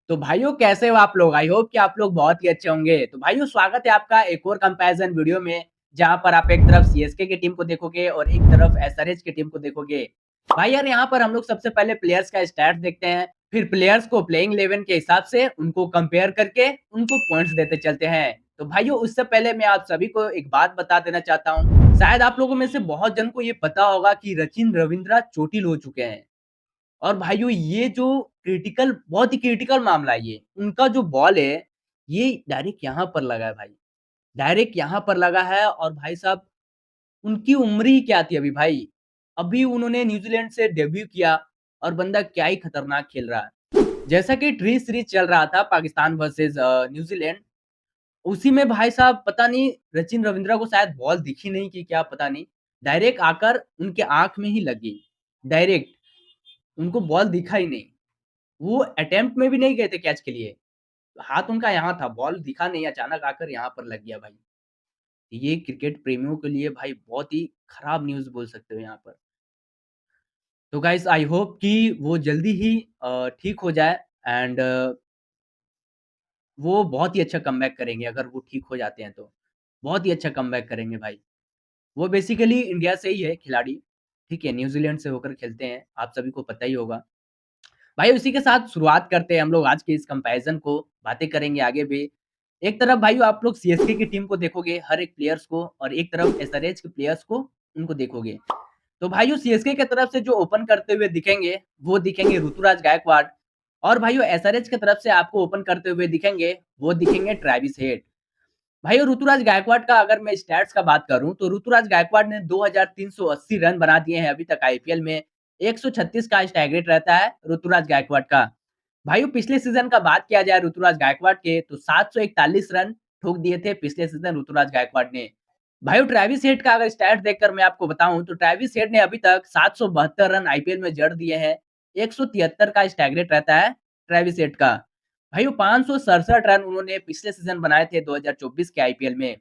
तो भाइयों कैसे हो आप लोग? आई होप कि आप लोग बहुत ही अच्छे होंगे। तो भाइयों स्वागत है आपका एक और कंपैरिजन वीडियो में, जहाँ पर आप एक तरफ सीएसके की टीम को देखोगे और एक तरफ एसआरएच की टीम को देखोगे। भाई यार यहाँ पर हम लोग सबसे पहले प्लेयर्स का स्टैट्स देखते हैं, फिर प्लेयर्स को प्लेइंग 11 के हिसाब से उनको कंपेयर करके उनको पॉइंट्स देते चलते हैं। तो भाइयों उससे पहले मैं आप सभी को एक बात बता देना चाहता हूँ। शायद आप लोगों में से बहुत जन को ये पता होगा कि सचिन रविंद्र चोटिल हो चुके हैं। और भाइयों ये जो क्रिटिकल बहुत ही क्रिटिकल मामला है ये। उनका जो बॉल है, ये डायरेक्ट यहाँ पर लगा है भाई। डायरेक्ट यहाँ पर लगा है और भाई साहब उनकी उम्र ही क्या थी अभी भाई। अभी उन्होंने न्यूज़ीलैंड से डेब्यू किया और बंदा क्या ही खतरनाक खेल रहा है। जैसा कि टी सीरीज़ चल रहा था पाकिस्तान वर्सेस न्यूज़ीलैंड, उसी में भाई साहब पता नहीं सचिन रविंद्र को शायद बॉल दिखी नहीं कि क्या पता नहीं, डायरेक्ट आकर उनके आँख में ही लगी। डायरेक्ट उनको बॉल दिखा ही नहीं। वो अटेम्प्ट में भी नहीं गए थे कैच के लिए। हाथ उनका यहाँ था, बॉल दिखा नहीं, अचानक आकर यहाँ पर लग गया भाई। ये क्रिकेट प्रेमियों के लिए भाई बहुत ही खराब न्यूज़ बोल सकते हो यहाँ पर। तो गाइस आई होप कि वो जल्दी ही ठीक हो जाए एंड वो बहुत ही अच्छा कमबैक करेंगे अगर वो ठीक हो जाते हैं तो। बहुत ही अच्छा कमबैक करेंगे भाई। वो बेसिकली इंडिया से ही है खिलाड़ी, ठीक है? न्यूज़ीलैंड से होकर खेलते हैं, आप सभी को पता ही होगा। भाई उसी के साथ शुरुआत करते हैं हम लोग आज के इस कंपैरिज़न को, बातें करेंगे आगे भी। एक तरफ भाइयों आप लोग सीएसके की टीम को देखोगे, हर एक प्लेयर्स को और एक तरफ एसआरएच के प्लेयर्स को, उनको देखोगे। तो भाइयों सीएसके की तरफ से जो ओपन करते हुए दिखेंगे, वो दिखेंगे ऋतुराज गायकवाड और भाइयों एसआरएच की तरफ से आपको ओपन करते हुए दिखेंगे, वो दिखेंगे ट्रेविस हेड। भाइयों ऋतुराज गायकवाड का अगर मैं स्टैट्स का बात करूँ, तो ऋतुराज गायकवाड ने 2380 रन बना दिए हैं अभी तक आईपीएल में। 136 का स्ट्राइक रेट रहता है ऋतुराज गायकवाड का। भाइयों पिछले सीज़न का बात किया जाए ऋतुराज गायकवाड के, तो 741 रन ठोक दिए थे पिछले सीज़न ऋतुराज गायकवाड ने। भाइयों ट्रेविस हेड का अगर स्टैट्स देखकर मैं आपको बताऊँ, तो ट्रेविस हेड ने अभी तक 772 रन आईपीएल में जड़ दिए हैं। 173 का स्ट्राइक रेट रहता है ट्रेविस हेड का। भाइयों 567 रन उन्होंने पिछले सीज़न बनाए थे 2024 के आईपीएल में।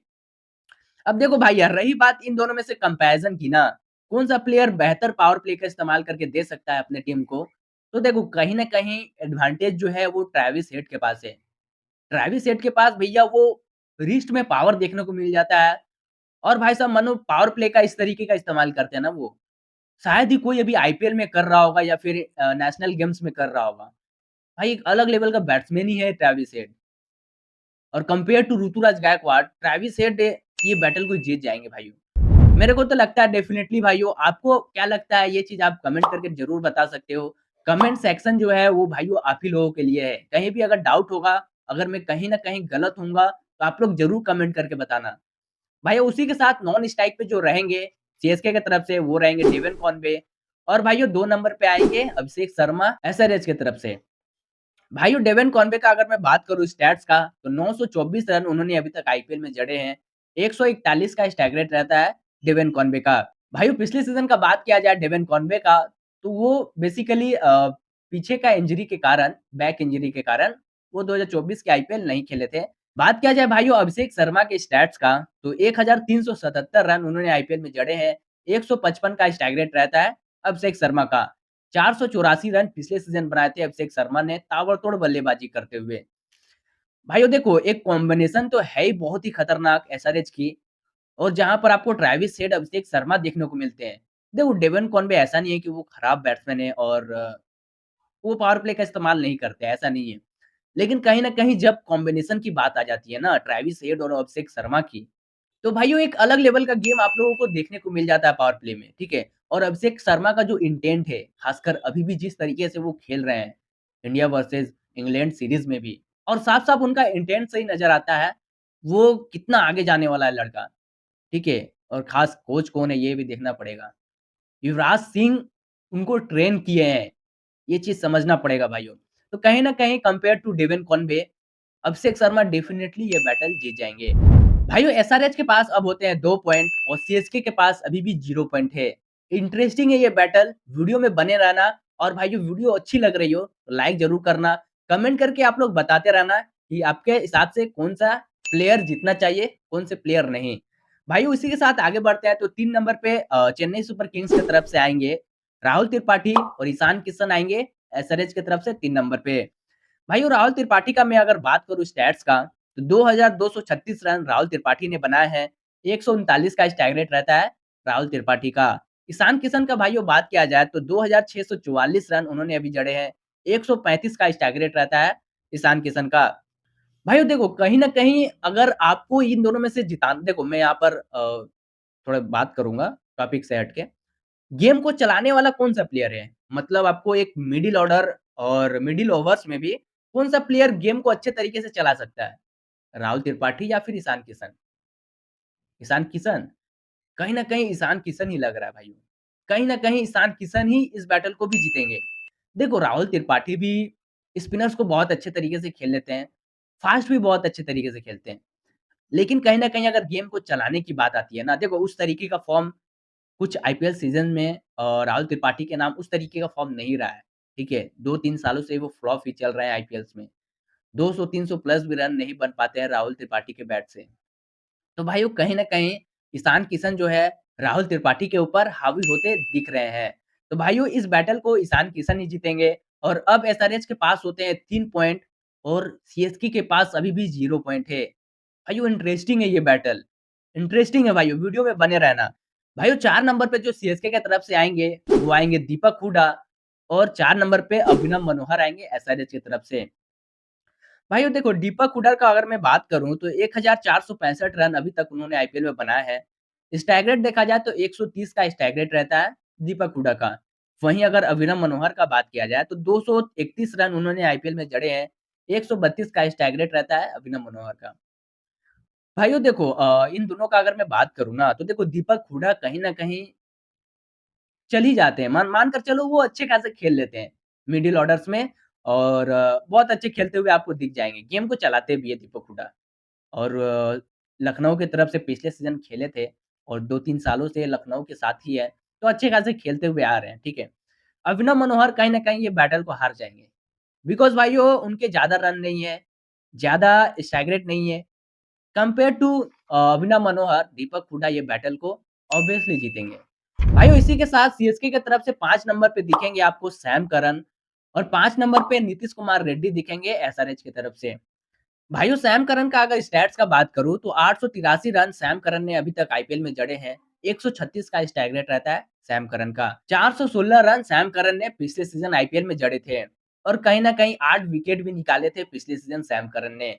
अब देखो भाई यार रही बात इन दोनों में से कंपैरिज़न की ना, कौन-सा प्लेयर बेहतर पावर प्ले का इस्तेमाल करके दे सकता है अपने टीम को, तो देखो कहीं न कहीं एडवांटेज जो है वो ट्रेविस हेड के पास है। ट्रेविस हेड के पास भैया वो रिस्ट में पावर देखने को मिल जाता है और भाई साहब मानो पावर प्ले का इस तरीके का इस्तेमाल करते हैं ना वो, शायद ही कोई अभी आईपीएल में कर रहा होगा या फिर नेशनल गेम्स में कर रहा होगा। भाई एक अलग लेवल का बैट्समैन ही है ट्रेविस हेड। और compare to Ruturaj Gaikwad, Travis Head ये बैटल को जीत जाएँगे भाइयों। मेरे को तो लगता है डेफिनिटली भाइयों, आपको क्या लगता है ये चीज़ आप कमेंट करके ज़रूर बता सकते हो। कमेंट सेक्शन जो है वो भाइयों आप ही लोगों के लिए है। कहीं भी अगर डाउट होगा, अगर मैं कहीं न कहीं गलत होऊँगा, तो आप लोग ज़रूर कमेंट करके बताना। भाइयों उसी के साथ नॉन स्ट्राइक पे जो रहेंगे, सीएसके की तरफ से वो रहेंगे डेविन कॉनवे और भाइयों 2 नंबर पे आएँगे अभिषेक शर्मा एसआरएच की तरफ से। भाइयों डेविन कॉनवे का अगर मैं बात करूँ स्टैट्स का, तो 924 रन उन्होंने अभी तक आईपीएल में जड़े हैं। 141 का स्ट्राइक रेट रहता है डेविन कॉनवे का। भाइयों पिछले सीज़न का बात किया जाए डेविन कॉनवे का, तो वो बेसिकली पीछे का इंजरी के कारण, बैक इंजरी के कारण वो 2024 के आईपीएल नहीं खेले थे। बात किया जाए भाइयों अभिषेक शर्मा के स्टैट्स का, तो 1377 रन उन्होंने आईपीएल में जड़े हैं। 155 का स्ट्राइक रेट रहता है अभिषेक शर्मा का। 484 रन पिछले सीज़न बनाए थे अभिषेक शर्मा ने ताबड़तोड़ बल्लेबाज़ी करते हुए। भाइयों देखो एक कॉम्बिनेशन तो है ही बहुत ही खतरनाक एसआरएच की और जहाँ पर आपको ट्रेविस हेड, अभिषेक शर्मा देखने को मिलते हैं। देखो डेविन कॉनवे ऐसा नहीं है कि वो खराब बैट्समैन है और वो पावर प्ले का इस्तेमाल नहीं करते, ऐसा नहीं है। लेकिन कहीं न कहीं जब कॉम्बिनेशन की बात आ जाती है ना ट्रेविस हेड और अभिषेक शर्मा की, तो भाइयों एक अलग लेवल का गेम आप लोगों को देखने को मिल जाता है पावर प्ले में, ठीक है? और अभिषेक शर्मा का जो इंटेंट है, खासकर अभी भी जिस तरीके से वो खेल रहे हैं, इंडिया वर्सेस इंग्लैंड सीरीज़ में भी और साफ-साफ उनका इंटेंट सही नज़र आता है, वो कितना आगे जाने वाला है लड़का, ठीक है? और खास कोच कौन है ये भी देखना पड़ेगा। युवराज सिंह उनको ट्रेन किए हैं, ये चीज़ समझना पड़ेगा भाइयों। तो कहीं न कहीं compare to Devon Conway, Abhishek Sharma definitely ये बैटल जीत जाएँगे। भाइयों एसआरएच के पास अब होते हैं 2 पॉइंट और सीएसके के पास अभी भी 0 पॉइंट है। इंटरेस्टिंग है ये बैटल, वीडियो में बने रहना और भाइयों वीडियो अच्छी लग रही हो तो लाइक ज़रूर करना। कमेंट करके आप लोग बताते रहना कि आपके हिसाब से कौन-सा प्लेयर जीतना चाहिए, कौन से प्लेयर नहीं। भाइयों इसी के साथ आगे बढ़ते हैं तो 3 नंबर पे चेन्नई सुपर किंग्स की तरफ से आएँगे राहुल त्रिपाठी और ईशान किशन आएँगे एसआरएच की तरफ से 3 नंबर पे। भाई और राहुल त्रिपाठी का मैं अगर बात करूँ स्टैट्स का, तो 2236 रन राहुल त्रिपाठी ने बनाए हैं, 139 का स्ट्राइक रेट रहता है राहुल त्रिपाठी का। ईशान किशन का भाइयों बात किया जाए तो 2644 रन उन्होंने अभी जड़े हैं, 135 का स्ट्राइक रेट रहता है ईशान किशन का। भाइयों देखो, कहीं न कहीं अगर आपको इन दोनों में से देखो मैं यहाँ पर थोड़ा बात करूँगा टॉपिक से हट के। गेम को चलाने वाला कौन-सा प्लेयर है? मतलब आपको एक मिडल ऑर्डर और मिडल ओवर्स में भी कौन-सा प्लेयर गेम को अच्छे तरीके से चला सकता है? राहुल त्रिपाठी या फिर ईशान किशन? ईशान किशन? कहीं न कहीं ईशान किशन ही लग रहा है भाइयों। कहीं न कहीं ईशान किशन ही इस बैटल को भी जीतेंगे। देखो राहुल त्रिपाठी भी स्पिनर्स को बहुत अच्छे तरीके से खेल लेते हैं, फास्ट भी बहुत अच्छे तरीके से खेलते हैं। लेकिन कहीं न कहीं अगर गेम को चलाने की बात आती है ना, देखो उस तरीके का फ़ॉर्म कुछ आईपीएल सीज़न में राहुल त्रिपाठी के नाम उस तरीके का फ़ॉर्म नहीं रहा है, ठीक है? 2-3 सालों से वो फ्लॉप ही चल रहे हैं आईपीएल्स में। 200-300 प्लस भी रन नहीं बन पाते हैं राहुल त्रिपाठी के बैट से। तो भाइयों कहीं न कहीं ईशान किशन जो है राहुल त्रिपाठी के ऊपर हावी होते दिख रहे हैं। तो भाइयों इस बैटल को ईशान किशन ही जीतेंगे और अब एसआरएच के पास होते हैं 3 पॉइंट और सीएसके के पास अभी भी 0 पॉइंट है। भाइयों इंटरेस्टिंग है ये बैटल, इंटरेस्टिंग है भाइयों, वीडियो में बने रहना। भाइयों 4 नंबर पे जो सीएसके की तरफ से आएँगे, वो आएँगे दीपक हुडा और 4 नंबर पे अभिनव मनोहर आएँगे एसआरएच की तरफ से। भाइयों देखो दीपक हुडा का अगर मैं बात करूँ तो 1465 रन अभी तक उन्होंने आईपीएल में बनाए हैं। स्ट्राइक रेट देखा जाए तो 130 का स्ट्राइक रेट रहता है दीपक हुडा का। वहीं अगर अभिनव मनोहर का बात किया जाए तो 231 रन उन्होंने आईपीएल में जड़े हैं। 132 का स्ट्राइक रेट रहता है अभिनव मनोहर का। भाइयों देखो इन दोनों का अगर मैं बात करूँ ना तो देखो दीपक हुडा कहीं न कहीं चल ही जाते हैं। मान कर चलो वो अच्छे खासे खेल लेते हैं, मिडल ऑर्डर्स में और बहुत अच्छे खेलते हुए आपको दिख जाएँगे। गेम को चलाते भी है दीपक हुडा और लखनऊ की तरफ से पिछले सीज़न खेले थे और 2-3 सालों से लखनऊ के साथ ही है, तो अच्छे खासे खेलते हुए आ रहे हैं, ठीक है। अभिनव मनोहर कहीं न कहीं ये बैटल को हार जाएँगे, बिकॉज़ भाइयों उनके ज़्यादा रन नहीं है, ज़्यादा स्ट्राइक रेट नहीं है। कंपेयर टू अभिनव मनोहर, दीपक हुडा ये बैटल को ऑब्वियसली जीतेंगे। भाइयों इसी के साथ सीएसके की तरफ से 5 नंबर पे दिखेंगे आपको सैम करन और 5 नंबर पे नीतीश कुमार रेड्डी दिखेंगे एसआरएच की तरफ से। भाइयों सैम करन का अगर स्टैट्स का बात करूँ तो 883 रन सैम करन ने अभी तक आईपीएल में जड़े हैं। 136 का स्ट्राइक रेट रहता है सैम करन का। 416 रन सैम करन ने पिछले सीज़न आईपीएल में जड़े थे और कहीं न कहीं 8 विकेट भी निकाले थे पिछले सीज़न सैम करन ने।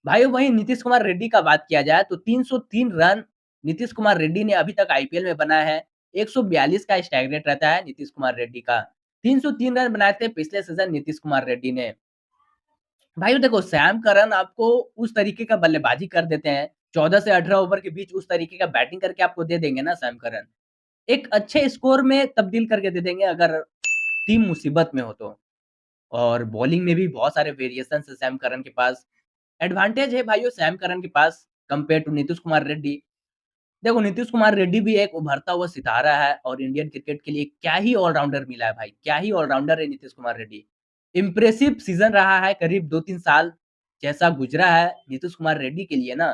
भाइयों वहीं नीतीश कुमार रेड्डी का बात किया जाए तो 303 रन नीतीश कुमार रेड्डी ने अभी तक आईपीएल में बनाया है। 142 का स्ट्राइक रेट रहता है नीतीश कुमार रेड्डी का। 303 रन बनाए थे पिछले सीज़न नीतीश कुमार रेड्डी ने। भाइयों देखो सैम करन आपको उस तरीके का बल्लेबाजी कर देते हैं, 14 से 18 ओवर के बीच उस तरीके का बैटिंग करके आपको दे देंगे ना सैम करन, एक अच्छे स्कोर में तब्दील करके दे देंगे अगर टीम मुसीबत में हो तो। और बॉलिंग में भी बहुत सारे वेरिएशंस है सैम करन के पास। एडवांटेज है भाइयों सैम करन के पास कंपेयर टू नीतीश कुमार रेड्डी। देखो नीतीश कुमार रेड्डी भी एक उभरता हुआ सितारा है और इंडियन क्रिकेट के लिए क्या ही ऑलराउंडर मिला है भाई, क्या ही ऑलराउंडर है नीतीश कुमार रेड्डी। इम्प्रेसिव सीज़न रहा है करीब 2-3 साल जैसा गुज़रा है नीतीश कुमार रेड्डी के लिए ना,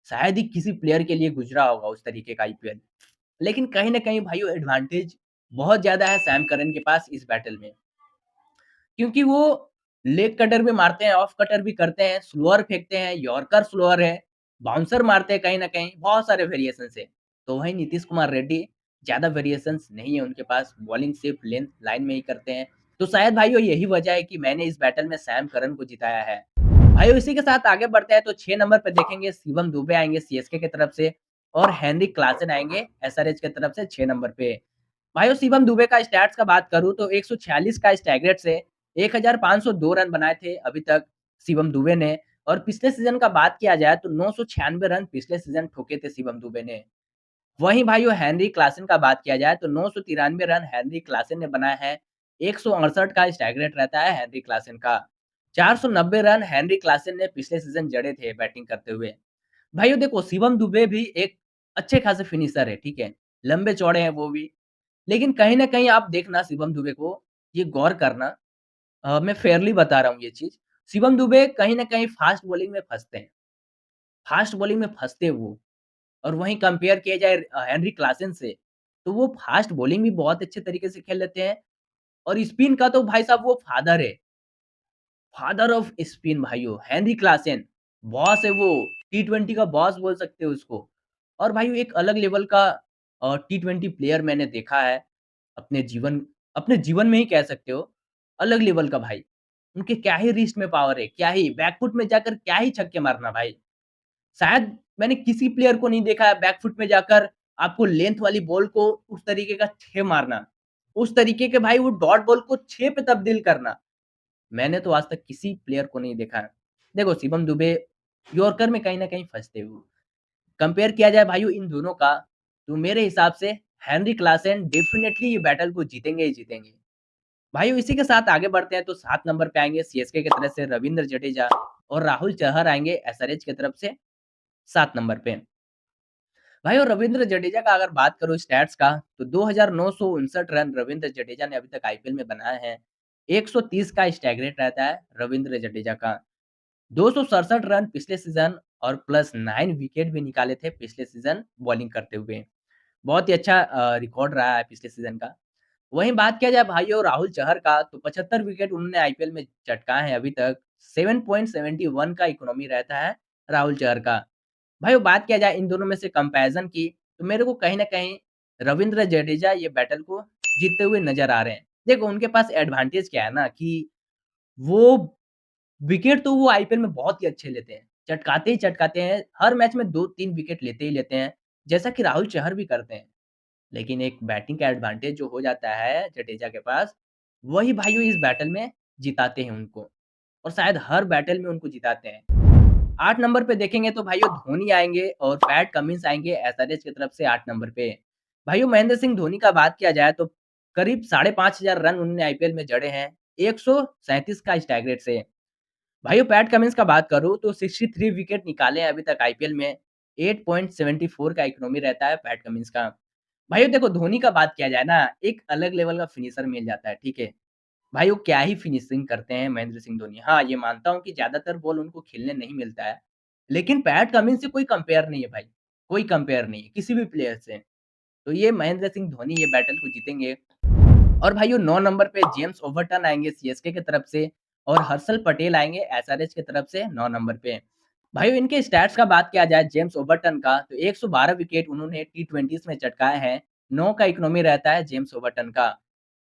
शायद ही किसी प्लेयर के लिए गुज़रा होगा उस तरीके का आईपीएल। लेकिन कहीं न कहीं भाइयों एडवांटेज बहुत ज़्यादा है सैम करन के पास इस बैटल में। क्योंकि वो लेग कटर भी मारते हैं, ऑफ कटर भी करते हैं, स्लोअर फेंकते हैं, यॉर्कर स्लोअर है, बाउंसर मारते हैं कहीं न कहीं, बहुत सारे वेरिएशंस है। तो वहीं नीतीश कुमार रेड्डी ज़्यादा वेरिएशंस नहीं है उनके पास, बॉलिंग सिर्फ लेंथ लाइन में ही करते हैं। तो शायद भाइयों यही वजह है कि मैंने इस बैटल में सैम करन को जिताया है। भाइयों इसी के साथ आगे बढ़ते हैं तो 6 नंबर पे देखेंगे शिवम दुबे आएँगे सीएसके की तरफ से और हेनरिक क्लासन आएँगे एसआरएच की तरफ से 6 नंबर पे। भाइयों शिवम दुबे का स्टैट्स का बात करूँ तो 146 का स्ट्राइक रेट से 1502 रन बनाए थे अभी तक शिवम दुबे ने और पिछले सीज़न का बात किया जाए तो 996 रन पिछले सीज़न ठोके थे शिवम दुबे ने। वहीं भाइयों हेनरी क्लासन का बात किया जाए तो 993 रन हेनरी क्लासन ने बनाए हैं। 168 का स्ट्राइक रेट रहता है हेनरी क्लासन का। 490 रन हेनरी क्लासन ने पिछले सीज़न जड़े थे बैटिंग करते हुए। भाइयों देखो शिवम दुबे भी एक अच्छे खासे फिनिशर है, ठीक है? लंबे-चौड़े हैं वो भी। लेकिन कहीं न कहीं आप देखना शिवम दुबे को, ये गौर करना मैं फेयरली बता रहा हूँ ये चीज़। शिवम दुबे कहीं न कहीं फ़ास्ट बॉलिंग में फँसते हैं। फ़ास्ट बॉलिंग में फँसते हैं वो और वहीं कंपेयर किया जाए हेनरी क्लासन से, तो वो फ़ास्ट बॉलिंग भी बहुत अच्छे तरीके से खेल लेते हैं और स्पिन का तो भाई साहब वो फ़ादर है। फादर ऑफ स्पिन भाइयों, हेनरी क्लासेन, बॉस है वो, टी20 का बॉस बोल सकते हो उसको। और भाइयों एक अलग लेवल का टी20 प्लेयर मैंने देखा है अपने जीवन अपने जीवन में ही कह सकते हो, अलग लेवल का भाई। उनके क्या ही रिस्ट में पावर है, क्या ही बैकफुट में जाकर क्या ही छक्के मारना भाई। शायद मैंने किसी प्लेयर को नहीं देखा है बैकफुट में जाकर आपको लेंथ वाली बॉल को उस तरीके का 6 मारना। उस तरीके के भाई वो डॉट बॉल को 6 पे तब्दील करना। मैंने तो आज तक किसी प्लेयर को नहीं देखा है। देखो शिवम दुबे यॉर्कर में कहीं न कहीं फँसते हो। कंपेयर किया जाए भाइयों इन दोनों का, तो मेरे हिसाब से हेनरी क्लासेन डेफिनिटली ये बैटल को जीतेंगे ही जीतेंगे। भाइयों इसी के साथ आगे बढ़ते हैं तो 7 नंबर पे आएँगे सीएसके की तरफ से रविंद्र जडेजा और राहुल चहर आएँगे एसआरएच की तरफ से 7 नंबर पे। भाई और रविंद्र जडेजा का अगर बात करूँ स्टैट्स का, तो 2959 रन रविंद्र जडेजा ने अभी तक आईपीएल में बनाए हैं। 130 का स्ट्राइक रेट रहता है रविंद्र जडेजा का। 267 रन पिछले सीज़न और प्लस 9 विकेट भी निकाले थे पिछले सीज़न बॉलिंग करते हुए। बहुत ही अच्छा रिकॉर्ड रहा है पिछले सीज़न का। वहीं बात किया जाए भाइयों राहुल चहर का, तो 75 विकेट उन्होंने आईपीएल में चटकाए हैं अभी तक। 7.71 का इकोनॉमी रहता है राहुल चहर का। भाइयों बात किया जाए इन दोनों में से कंपैरिज़न की, तो मेरे को कहीं न कहीं रवींद्र जडेजा ये बैटल को जीतते हुए नज़र आ रहे हैं। देखो उनके पास एडवांटेज क्या है ना कि वो विकेट तो वो आईपीएल में बहुत ही अच्छे लेते हैं। चटकाते ही चटकाते हैं, हर मैच में 2-3 विकेट लेते ही लेते हैं, जैसा कि राहुल चहर भी करते हैं। लेकिन एक बैटिंग का एडवांटेज जो हो जाता है जडेजा के पास, वही भाइयों इस बैटल में जिताते हैं उनको और शायद हर बैटल में उनको जिताते हैं। 8 नंबर पे देखेंगे तो भाइयों धोनी आएँगे और पैट कमिंस आएँगे एसआरएच की तरफ से 8 नंबर पे। भाइयों महेंद्र सिंह धोनी का बात किया जाए तो करीब 5,500 रन उन्होंने आईपीएल में जड़े हैं, 137 का स्ट्राइक रेट से। भाइयों पैट कमिंस का बात करूँ तो 63 विकेट निकाले हैं अभी तक आईपीएल में, 8.74 का इकोनॉमी रहता है पैट कमिंस का। भाइयों देखो धोनी का बात किया जाए ना, एक अलग लेवल का फिनिशर मिल जाता है, ठीक है? भाई वो क्या ही फिनिशिंग करते हैं महेंद्र सिंह धोनी। हाँ, ये मानता हूँ कि ज़्यादातर बॉल उनको खेलने नहीं मिलता है। लेकिन पैट कमिंस से कोई कंपेयर नहीं है भाई, कोई कंपेयर नहीं है किसी भी प्लेयर से। तो ये महेंद्र सिंह धोनी ये बैटल को जीतेंगे। और भाइयों 9 नंबर पे जेम्स ओवर्टन आएँगे सीएसके की तरफ से और हर्षल पटेल आएँगे एसआरएच की तरफ से 9 नंबर पे। भाइयों इनके स्टैट्स का बात किया जाए जेम्स ओवर्टन का तो 112 विकेट उन्होंने टी20s में चटकाए हैं। 9 का इकोनॉमी रहता है जेम्स ओवर्टन का।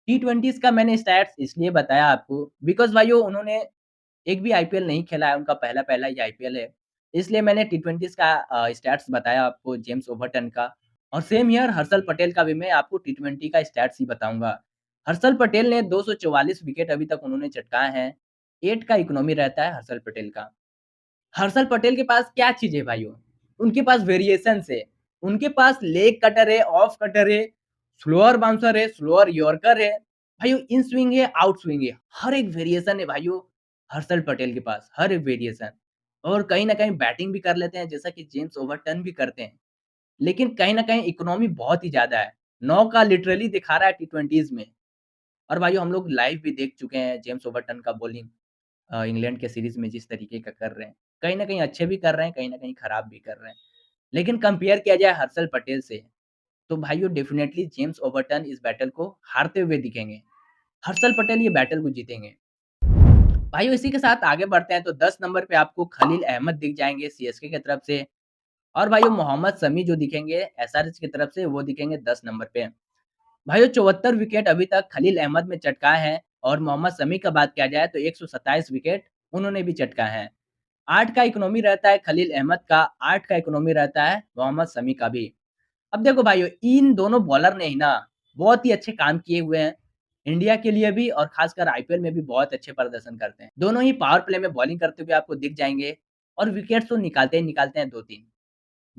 टी20s का मैंने स्टैट्स इसलिए बताया आपको बिकॉज़ भाइयों उन्होंने एक भी आईपीएल नहीं खेला है, उनका पहला-पहला ही आईपीएल है। इसलिए मैंने टी20s का स्टैट्स बताया आपको जेम्स ओवर्टन का और सेम हियर हर्षल पटेल का भी मैं आपको टी20 का स्टैट्स ही बताऊँगा। हर्षल पटेल ने 244 विकेट अभी तक उन्होंने चटकाए हैं। 8 का इकोनॉमी रहता है हर्षल पटेल का। हर्षल पटेल के पास क्या चीज़ है भाइयों? उनके पास वेरिएशंस है। उनके पास लेग कटर है, ऑफ कटर है, स्लोअर बाउंसर है, स्लोअर यॉर्कर है। भाइयों इन स्विंग है, आउट स्विंग है। हर एक वेरिएशन है भाइयों हर्षल पटेल के पास, हर एक वेरिएशन। और कहीं न कहीं बैटिंग भी कर लेते हैं जैसा कि जेम्स ओवर्टन भी करते हैं। लेकिन कहीं न कहीं इकोनॉमी बहुत ही ज़्यादा है। 9 का लिटरली दिखा रहा है टी20s में। और भाइयों हम लोग लाइव भी देख चुके हैं जेम्स ओवर्टन का बॉलिंग। इंग्लैंड के सीरीज़ में जिस तरीके का कर रहे हैं। कहीं न कहीं अच्छे भी कर रहे हैं, कहीं न कहीं खराब भी कर रहे हैं। लेकिन कंपेयर किया जाए हर्षल पटेल से, तो भाइयों डेफ़िनेटली जेम्स ओवर्टन इस बैटल को हारते हुए दिखेंगे। हर्षल पटेल ये बैटल को जीतेंगे। भाइयों इसी के साथ आगे बढ़ते हैं तो 10 नंबर पे आपको खलील अहमद दिख जाएँगे सीएसके की तरफ से और भाइयों मोहम्मद शमी जो दिखेंगे एसआरएच की तरफ से वो दिखेंगे 10 नंबर पे। भाइयों 74 विकेट अभी तक खलील अहमद में चटकाए हैं और मोहम्मद शमी का बात किया जाए तो 127 विकेट उन्होंने भी चटकाए हैं। 8 का इकोनॉमी रहता है खलील अहमद का, 8 का इकोनॉमी रहता है मोहम्मद शमी का भी। अब देखो भाइयों इन दोनों बॉलर ने ही ना बहुत ही अच्छे काम किए हुए हैं। इंडिया के लिए भी और खासकर आईपीएल में भी बहुत अच्छे प्रदर्शन करते हैं। दोनों ही पावर प्ले में बॉलिंग करते हुए आपको दिख जाएँगे और विकेट्स तो निकालते ही निकालते हैं 2-3।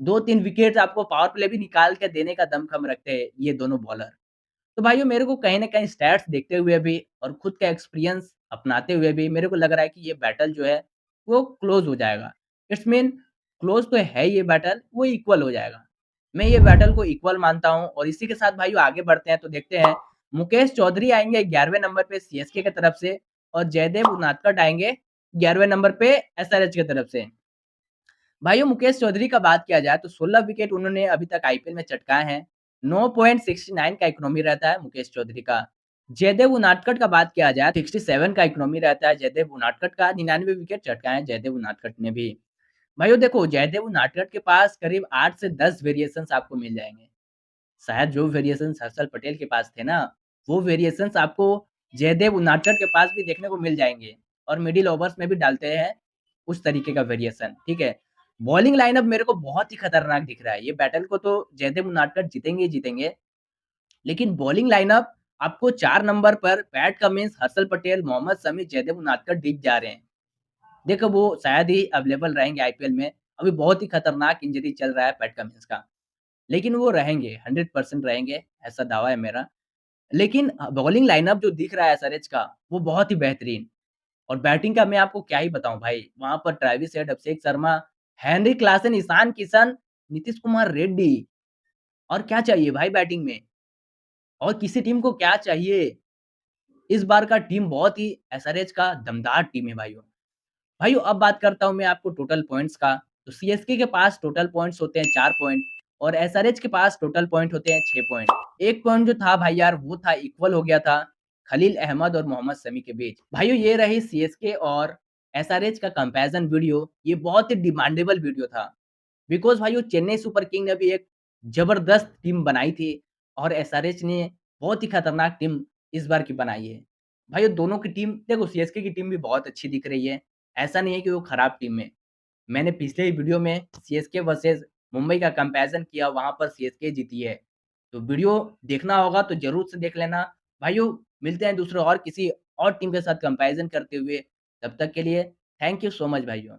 2-3 विकेट्स आपको पावर प्ले भी निकाल के देने का दमखम रखते हैं ये दोनों बॉलर। तो भाइयों मेरे को कहीं न कहीं स्टैट्स देखते हुए भी और खुद का एक्सपीरियंस अपनाते हुए भी मेरे को लग रहा है कि ये बैटल जो है वो क्लोज़ हो जाएगा। इट्स मीन क्लोज़ तो है ये बैटल, वो इक्वल हो जाएगा। मैं ये बैटल को इक्वल मानता हूँ और इसी के साथ भाइयों आगे बढ़ते हैं तो देखते हैं मुकेश चौधरी आएँगे 11वें नंबर पे सीएसके की तरफ से और जयदेव उनादकट आएँगे 11वें नंबर पे एसआरएच की तरफ से। भाइयों मुकेश चौधरी का बात किया जाए तो 16 विकेट उन्होंने अभी तक आईपीएल में चटकाए हैं। 9.69 का इकोनॉमी रहता है मुकेश चौधरी का। जयदेव उनादकट का बात किया जाए 67 का इकोनॉमी रहता है जयदेव उनादकट का 99 विकेट चटकाए हैं जयदेव उनादकट ने भी। भाइयों देखो जयदेव उनादकट के पास करीब 8 से 10 वेरिएशंस आपको मिल जाएँगे। शायद जो वेरिएशंस हर्षल पटेल के पास थे ना, वो वेरिएशंस आपको जयदेव उनादकट के पास भी देखने को मिल जाएँगे और मिडल ओवर्स में भी डालते हैं उस तरीके का वेरिएशन, ठीक है? बॉलिंग लाइनअप मेरे को बहुत ही खतरनाक दिख रहा है। ये बैटल को तो जयदेव उनादकट जीतेंगे ही जीतेंगे, लेकिन बॉलिंग लाइनअप आपको 4 नंबर पर पैट कमिंस, हर्षल पटेल, मोहम्मद शमी, जयदेव उनादकट दिख जा रहे हैं। देखो वो शायद ही अवेलेबल रहेंगे आईपीएल में। अभी बहुत ही खतरनाक इंजरी चल रहा है पैट कमिंस का। लेकिन वो रहेंगे, 100% रहेंगे, ऐसा दावा है मेरा। लेकिन बॉलिंग लाइनअप जो दिख रहा है एसआरएच का, वो बहुत ही बेहतरीन और बैटिंग का मैं आपको क्या ही बताऊँ भाई। वहाँ पर Travis head, Abhishek Sharma, Henry Klaasen, Ishan Kishan, Nitish Kumar Reddy और क्या चाहिए भाई बैटिंग में? और किसी टीम को क्या चाहिए? इस बार का टीम बहुत ही एसआरएच का दमदार टीम है भाइयों। भाइयों अब बात करता हूँ मैं आपको टोटल पॉइंट्स का। तो सीएसके के पास टोटल पॉइंट्स होते हैं 4 पॉइंट और एसआरएच के पास टोटल पॉइंट होते हैं 6 पॉइंट। 1 पॉइंट जो था भाई यार वो था इक्वल हो गया था खलील अहमद और मोहम्मद शमी के बीच। भाइयों ये रही सीएसके और एसआरएच का कंपैरिजन वीडियो। ये बहुत ही डिमांडेबल वीडियो था। बिकॉज़ भाइयों चेन्नई सुपर किंग ने भी एक ज़बरदस्त टीम बनाई थी और एसआरएच ने बहुत ही खतरनाक टीम इस बार की बनाई है। भाइयों दोनों की टीम देखो सीएसके की टीम भी बहुत अच्छी दिख रही है। ऐसा नहीं है कि वो खराब टीम है। मैंने पिछले ही वीडियो में सीएसके वर्सेस मुंबई का कंपैरिज़न किया, वहाँ पर सीएसके जीती है। तो वीडियो देखना होगा तो ज़रूर से देख लेना। भाइयों मिलते हैं दूसरे और किसी और टीम के साथ कंपैरिज़न करते हुए। तब तक के लिए थैंक यू सो मच भाइयों।